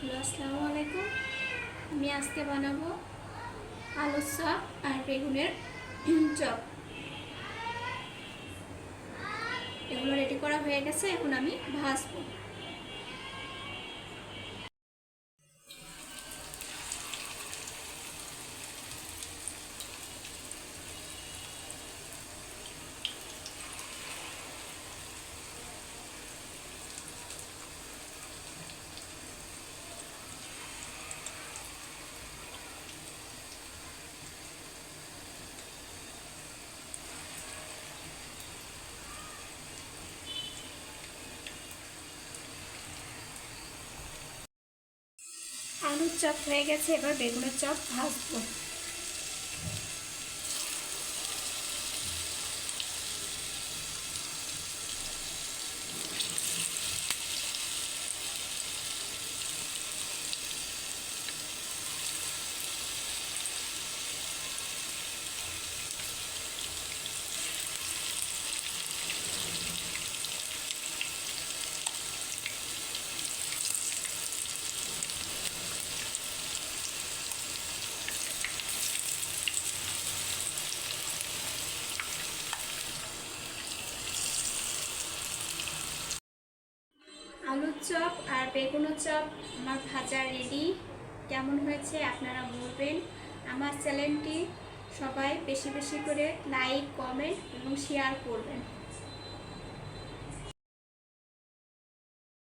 Hello, আসসালামু আলাইকুম। আমি আজকে বানাবো আলুর চপ আর বেগুনের চপ। এগুলো রেডি করা হয়ে গেছে, এখন আমি ভাজবো। আলুর চপ হয়ে গেছে, এবার বেগুনের চপ ভাজবো। আলুর চপ আর বেগুনের চপ আমার ভাজা রেডি। কেমন হয়েছে আপনারা বলবেন। আমার চ্যানেলটি সবাই বেশি বেশি করে লাইক, কমেন্ট এবং শেয়ার করবেন।